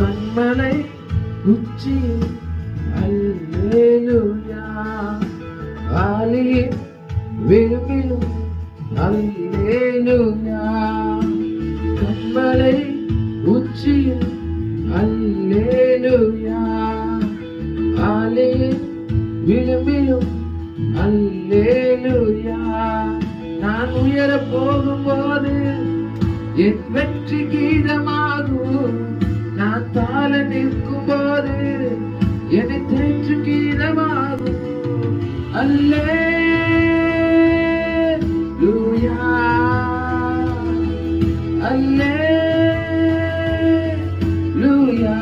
கண்மலை உச்சி அல்லேலூயா ஆலியின் விரும்பிலும் அல்லேலூயா கண்மலை உச்சியில் அல்லேலூயா ஆலியின் விரும்பிலும் அல்லேலூயா நான் உயர போகும்போது என் வெற்றி கீதமாகும் நான் தாழ நிற்கும் போது என்னை தேற்று கீதமாகும் அல்லேலூயா அல்லேலூயா